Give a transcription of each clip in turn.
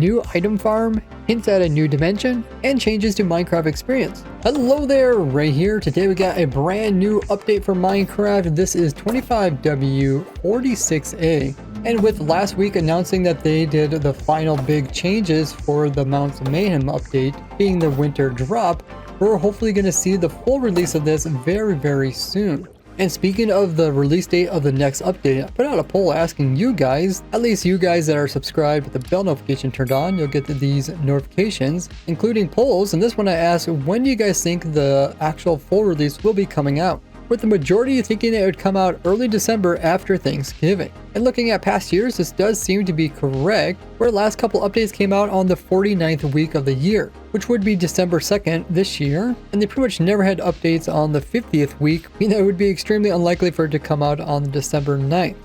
new item farm, hints at a new dimension, and changes to Minecraft experience. Hello there, Ray here. Today we got a brand new update for Minecraft. This is 25W46A. And with last week announcing that they did the final big changes for the Mounts of Mayhem update, being the winter drop, we're hopefully going to see the full release of this very, very soon. And speaking of the release date of the next update, I put out a poll asking you guys, at least you guys that are subscribed with the bell notification turned on, you'll get these notifications, including polls. And this one I asked, when do you guys think the actual full release will be coming out? With the majority thinking it would come out early December after Thanksgiving. And looking at past years, this does seem to be correct, where the last couple updates came out on the 49th week of the year, which would be December 2nd this year, and they pretty much never had updates on the 50th week, meaning it would be extremely unlikely for it to come out on December 9th.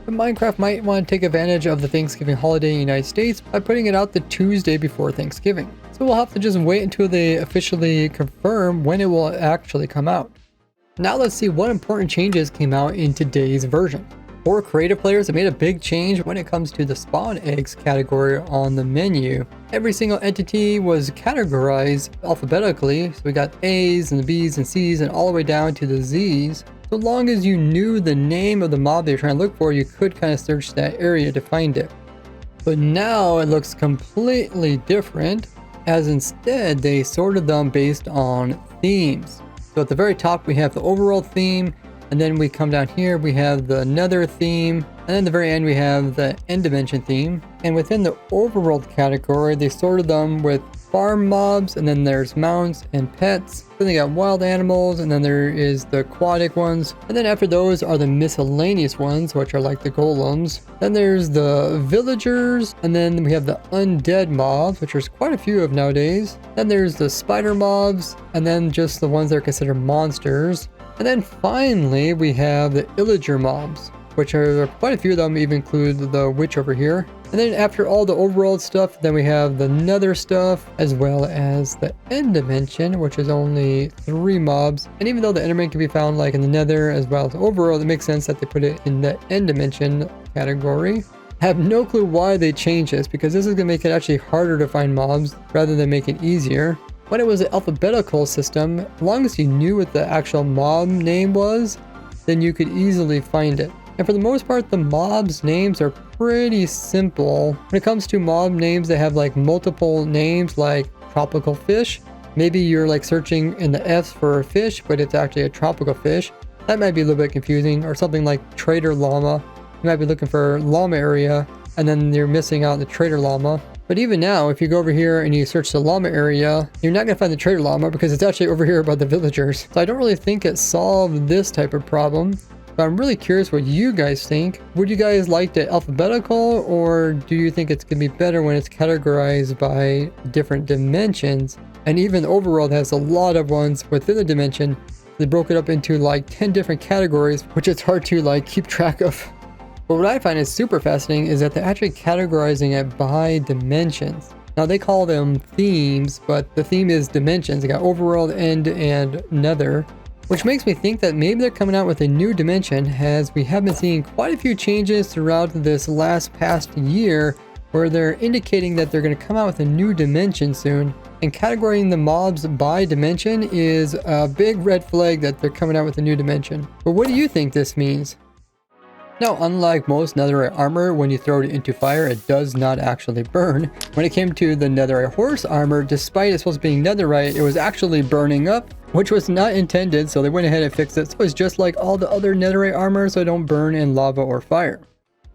But Minecraft might want to take advantage of the Thanksgiving holiday in the United States by putting it out the Tuesday before Thanksgiving. So we'll have to just wait until they officially confirm when it will actually come out. Now let's see what important changes came out in today's version. For creative players, it made a big change when it comes to the spawn eggs category on the menu. Every single entity was categorized alphabetically, so we got A's and the B's and C's and all the way down to the Z's. So long as you knew the name of the mob they were trying to look for, you could kind of search that area to find it. But now it looks completely different, as instead they sorted them based on themes. So at the very top we have the overworld theme, and then we come down here, we have the nether theme, and then at the very end we have the end dimension theme. And within the overworld category, they sorted them with farm mobs, and then there's mounts and pets. Then they got wild animals, and then there is the aquatic ones. And then after those are the miscellaneous ones, which are like the golems. Then there's the villagers, and then we have the undead mobs, which there's quite a few of nowadays. Then there's the spider mobs, and then just the ones that are considered monsters. And then finally, we have the illager mobs, which are quite a few of them, even include the witch over here. And then after all the overworld stuff, then we have the nether stuff, as well as the end dimension, which is only 3 mobs. And even though the enderman can be found like in the nether as well as overworld, it makes sense that they put it in the end dimension category. I have no clue why they changed this, because this is going to make it actually harder to find mobs rather than make it easier. When it was an alphabetical system, as long as you knew what the actual mob name was, then you could easily find it. And for the most part, the mobs' names are pretty simple. When it comes to mob names that have like multiple names, like tropical fish, maybe you're like searching in the F's for a fish, but it's actually a tropical fish. That might be a little bit confusing. Or something like trader llama. You might be looking for llama area, and then you're missing out the trader llama. But even now, if you go over here and you search the llama area, you're not going to find the trader llama because it's actually over here by the villagers. So I don't really think it solved this type of problem. But I'm really curious what you guys think. Would you guys like the alphabetical, or do you think it's going to be better when it's categorized by different dimensions? And even Overworld has a lot of ones within the dimension. They broke it up into like 10 different categories, which it's hard to like keep track of. But what I find is super fascinating is that they're actually categorizing it by dimensions. Now they call them themes, but the theme is dimensions. They got overworld, end, and nether, which makes me think that maybe they're coming out with a new dimension, as we have been seeing quite a few changes throughout this past year, where they're indicating that they're going to come out with a new dimension soon. And categorizing the mobs by dimension is a big red flag that they're coming out with a new dimension. But what do you think this means? Now, unlike most netherite armor, when you throw it into fire, it does not actually burn. When it came to the netherite horse armor, despite it supposed to being netherite, it was actually burning up, which was not intended, so they went ahead and fixed it. So it's just like all the other netherite armor, so it don't burn in lava or fire.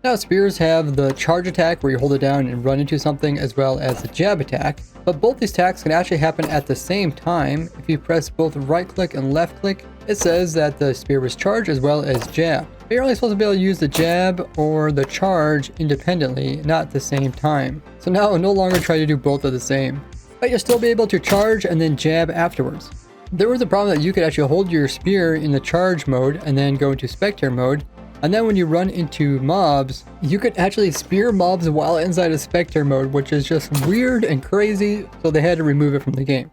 Now, spears have the charge attack, where you hold it down and run into something, as well as the jab attack. But both these attacks can actually happen at the same time. If you press both right click and left click, it says that the spear was charged as well as jab. But you're only supposed to be able to use the jab or the charge independently, not at the same time. So now no longer try to do both of the same. But you'll still be able to charge and then jab afterwards. There was a problem that you could actually hold your spear in the charge mode and then go into spectator mode. And then when you run into mobs, you could actually spear mobs while inside of spectator mode, which is just weird and crazy, so they had to remove it from the game.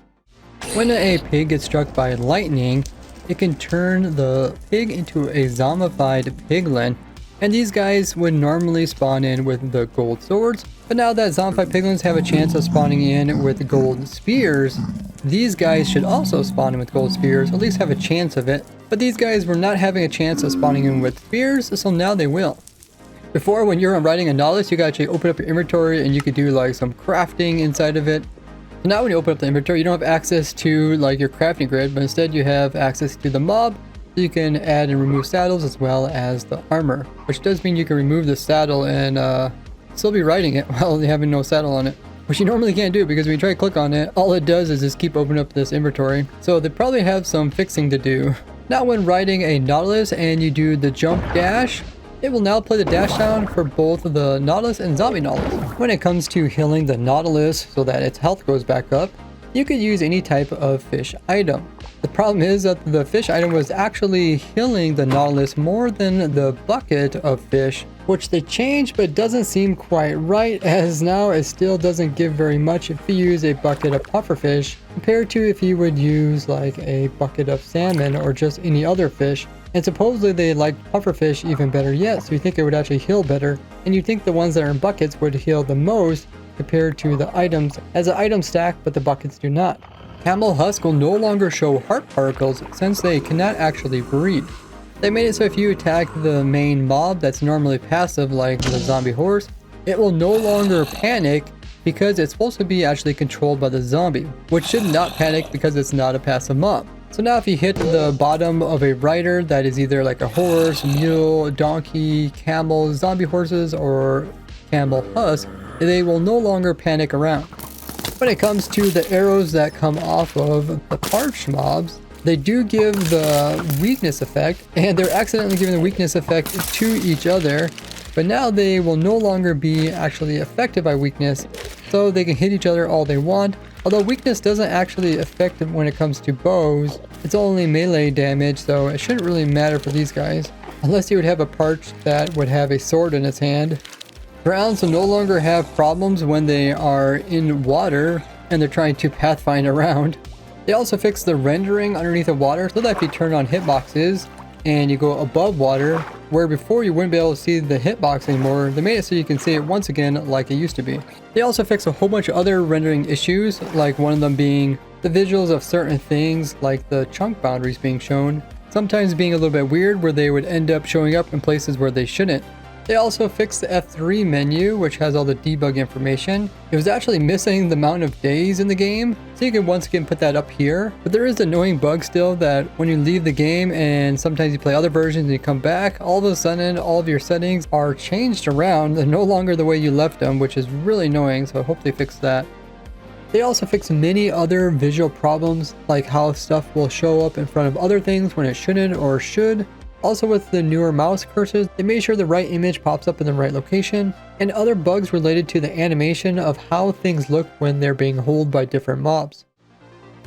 When a pig gets struck by lightning, it can turn the pig into a zombified piglin, And these guys would normally spawn in with the gold swords, but now that zombified piglins have a chance of spawning in with gold spears, these guys should also spawn in with gold spears, at least have a chance of it. But these guys were not having a chance of spawning in with spears, so now they will. Before, when you're riding a Nautilus, you could actually open up your inventory and you could do like some crafting inside of it. So now when you open up the inventory, you don't have access to like your crafting grid, but instead you have access to the mob. So you can add and remove saddles as well as the armor, which does mean you can remove the saddle and still be riding it while having no saddle on it, which you normally can't do because when you try to click on it, all it does is just keep opening up this inventory. So they probably have some fixing to do. Now when riding a Nautilus and you do the jump dash, it will now play the dash sound for both the Nautilus and zombie Nautilus. When it comes to healing the Nautilus so that its health goes back up, you could use any type of fish item. The problem is that the fish item was actually healing the Nautilus more than the bucket of fish, which they changed, but doesn't seem quite right, as now it still doesn't give very much if you use a bucket of pufferfish compared to if you would use like a bucket of salmon or just any other fish. And supposedly they like pufferfish even better yet, so you think it would actually heal better, and you think the ones that are in buckets would heal the most compared to the items, as the items stack but the buckets do not. Camel husk will no longer show heart particles since they cannot actually breed. They made it so if you attack the main mob that's normally passive like the zombie horse, it will no longer panic because it's supposed to be actually controlled by the zombie, which should not panic because it's not a passive mob. So now if you hit the bottom of a rider that is either like a horse, mule, donkey, camel, zombie horses, or camel husk, they will no longer panic around. When it comes to the arrows that come off of the parched mobs, they do give the weakness effect, and they're accidentally giving the weakness effect to each other, but now they will no longer be actually affected by weakness, so they can hit each other all they want. Although weakness doesn't actually affect them when it comes to bows, it's only melee damage, so it shouldn't really matter for these guys, unless you would have a parched that would have a sword in its hand. Browns will no longer have problems when they are in water and they're trying to pathfind around. They also fixed the rendering underneath the water so that if you turn on hitboxes and you go above water, where before you wouldn't be able to see the hitbox anymore, they made it so you can see it once again like it used to be. They also fixed a whole bunch of other rendering issues, like one of them being the visuals of certain things like the chunk boundaries being shown, sometimes being a little bit weird where they would end up showing up in places where they shouldn't. They also fixed the F3 menu, which has all the debug information. It was actually missing the amount of days in the game, so you can once again put that up here. But there is an annoying bug still that when you leave the game and sometimes you play other versions and you come back, all of a sudden all of your settings are changed around. They're no longer the way you left them, which is really annoying, so I hope they fix that. They also fixed many other visual problems, like how stuff will show up in front of other things when it shouldn't or should. Also with the newer mouse cursors, they made sure the right image pops up in the right location, and other bugs related to the animation of how things look when they're being held by different mobs.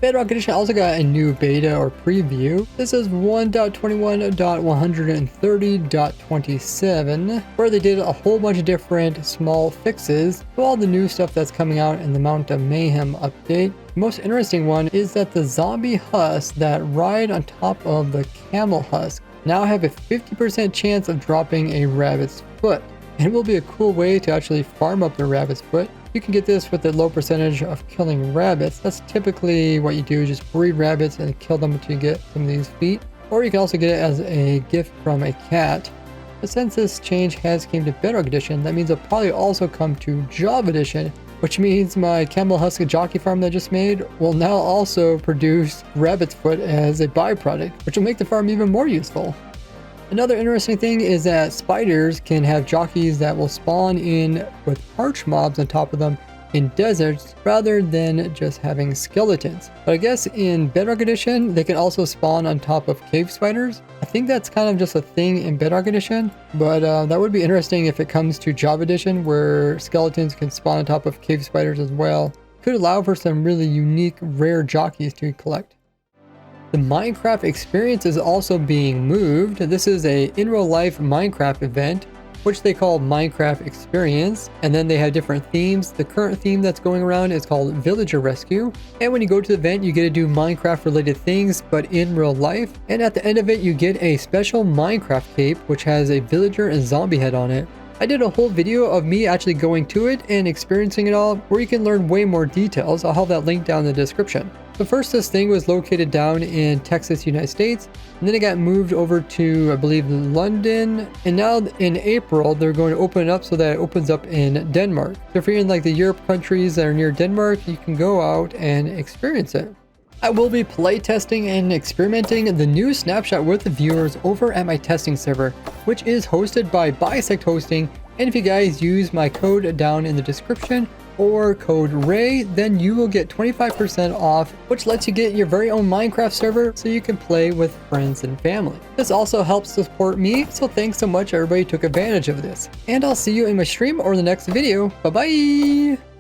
Bedrock Edition also got a new beta or preview. This is 1.21.130.27, where they did a whole bunch of different small fixes to all the new stuff that's coming out in the Mount of Mayhem update. The most interesting one is that the zombie husks that ride on top of the camel husk now have a 50% chance of dropping a rabbit's foot. And it will be a cool way to actually farm up the rabbit's foot. You can get this with a low percentage of killing rabbits. That's typically what you do, just breed rabbits and kill them until you get some of these feet. Or you can also get it as a gift from a cat. But since this change has came to Bedrock Edition, that means it'll probably also come to Java Edition, which means my camel husk jockey farm that I just made will now also produce rabbit's foot as a byproduct, which will make the farm even more useful. Another interesting thing is that spiders can have jockeys that will spawn in with parched mobs on top of them in deserts rather than just having skeletons. But I guess in Bedrock Edition, they can also spawn on top of cave spiders. I think that's kind of just a thing in Bedrock Edition, but that would be interesting if it comes to Java Edition, where skeletons can spawn on top of cave spiders as well. Could allow for some really unique, rare jockeys to collect. The Minecraft experience is also being moved. This is a in real life Minecraft event which they call Minecraft Experience. And then they have different themes. The current theme that's going around is called Villager Rescue. And when you go to the event, you get to do Minecraft related things, but in real life. And at the end of it, you get a special Minecraft cape, which has a villager and zombie head on it. I did a whole video of me actually going to it and experiencing it all, where you can learn way more details. I'll have that link down in the description. So first, this thing was located down in Texas, United States, and then it got moved over to, I believe, London. And now in April, they're going to open it up so that it opens up in Denmark. So if you're in like the Europe countries that are near Denmark, you can go out and experience it. I will be playtesting and experimenting the new Snapshot with the viewers over at my testing server, which is hosted by Bisect Hosting. And if you guys use my code down in the description or code RAY, then you will get 25% off, which lets you get your very own Minecraft server so you can play with friends and family. This also helps support me, so thanks so much everybody who took advantage of this. And I'll see you in my stream or the next video. Bye bye!